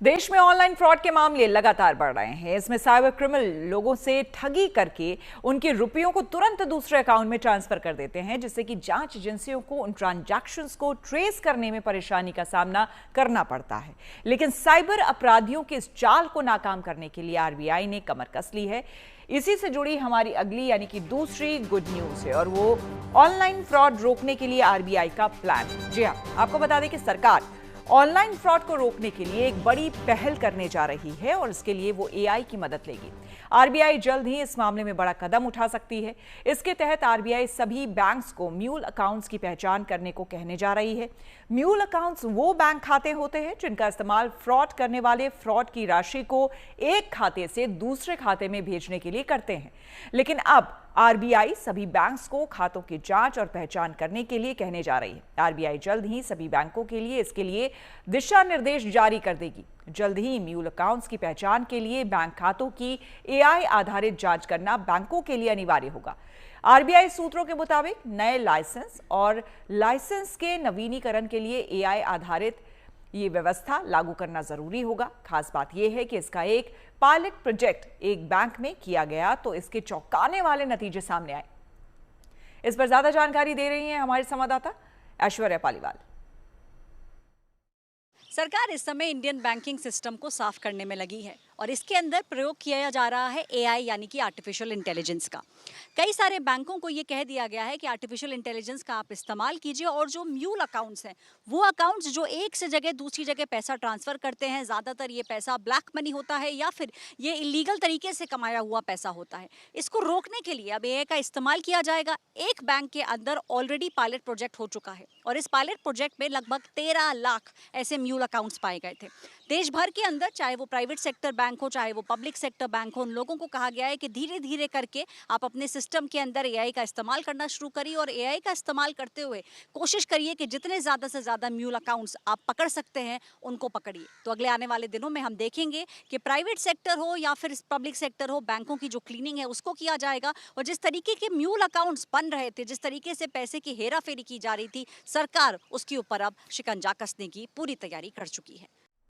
देश में online fraud के मामले लगातार बढ़ रहे हैं। इसमें साइबर क्रिमिनल लोगों से ठगी करके उनके रुपयों को तुरंत दूसरे अकाउंट में ट्रांसफर कर देते हैं, जिससे कि जांच एजेंसियों को उन ट्रांजैक्शंस को ट्रेस करने में परेशानी का सामना करना पड़ता है। लेकिन साइबर अपराधियों के इस चाल को नाकाम करने के लिए आरबीआई ने कमर कस ली है। इसी से जुड़ी हमारी अगली यानी कि दूसरी गुड न्यूज है और वो ऑनलाइन फ्रॉड रोकने के लिए आरबीआई का प्लान। जी हाँ, आपको बता दें कि सरकार ऑनलाइन फ्रॉड को रोकने के लिए एक बड़ी पहल करने जा रही है और इसके लिए वो एआई की मदद लेगी। आरबीआई जल्द ही इस मामले में बड़ा कदम उठा सकती है। इसके तहत आरबीआई सभी बैंक्स को म्यूल अकाउंट्स की पहचान करने को कहने जा रही है। म्यूल अकाउंट्स वो बैंक खाते होते हैं जिनका इस्तेमाल फ्रॉड करने वाले फ्रॉड की राशि को एक खाते से दूसरे खाते में भेजने के लिए करते हैं। लेकिन अब आरबीआई सभी बैंक्स को खातों की जांच और पहचान करने के लिए कहने जा रही है। आरबीआई जल्द ही सभी बैंकों के लिए इसके लिए दिशा निर्देश जारी कर देगी। जल्द ही म्यूल अकाउंट्स की पहचान के लिए बैंक खातों की एआई आधारित जांच करना बैंकों के लिए अनिवार्य होगा। आरबीआई सूत्रों के मुताबिक नए लाइसेंस के नवीनीकरण के लिए एआई आधारित ये व्यवस्था लागू करना जरूरी होगा। खास बात यह है कि इसका एक पायलट प्रोजेक्ट एक बैंक में किया गया तो इसके चौंकाने वाले नतीजे सामने आए। इस पर ज्यादा जानकारी दे रही हैं हमारे संवाददाता ऐश्वर्या पालीवाल। सरकार इस समय इंडियन बैंकिंग सिस्टम को साफ करने में लगी है और इसके अंदर प्रयोग किया जा रहा है एआई यानी कि आर्टिफिशियल इंटेलिजेंस का। कई सारे बैंकों को ये कह दिया गया है कि आर्टिफिशियल इंटेलिजेंस का आप इस्तेमाल कीजिए और जो म्यूल अकाउंट्स हैं वो अकाउंट्स जो एक से जगह दूसरी जगह पैसा ट्रांसफर करते हैं, ज़्यादातर ये पैसा ब्लैक मनी होता है या फिर ये इलीगल तरीके से कमाया हुआ पैसा होता है। इसको रोकने के लिए अब एआई का इस्तेमाल किया जाएगा। एक बैंक के अंदर ऑलरेडी पायलट प्रोजेक्ट हो चुका है और इस पायलट प्रोजेक्ट में लगभग 13 लाख ऐसे म्यूल अकाउंट्स पाए गए थे। देश भर के अंदर चाहे वो प्राइवेट सेक्टर बैंक हो चाहे वो पब्लिक सेक्टर बैंक हो, उन लोगों को कहा गया है कि धीरे धीरे करके आप अपने सिस्टम के अंदर एआई का इस्तेमाल करना शुरू करिए और एआई का इस्तेमाल करते हुए कोशिश करिए कि जितने ज़्यादा से ज़्यादा म्यूल अकाउंट्स आप पकड़ सकते हैं उनको पकड़िए। तो अगले आने वाले दिनों में हम देखेंगे कि प्राइवेट सेक्टर हो या फिर पब्लिक सेक्टर हो, बैंकों की जो क्लीनिंग है उसको किया जाएगा और जिस तरीके के म्यूल अकाउंट्स बन रहे थे, जिस तरीके से पैसे की हेरा फेरी की जा रही थी, सरकार उसके ऊपर अब शिकंजा कसने की पूरी तैयारी कर चुकी है।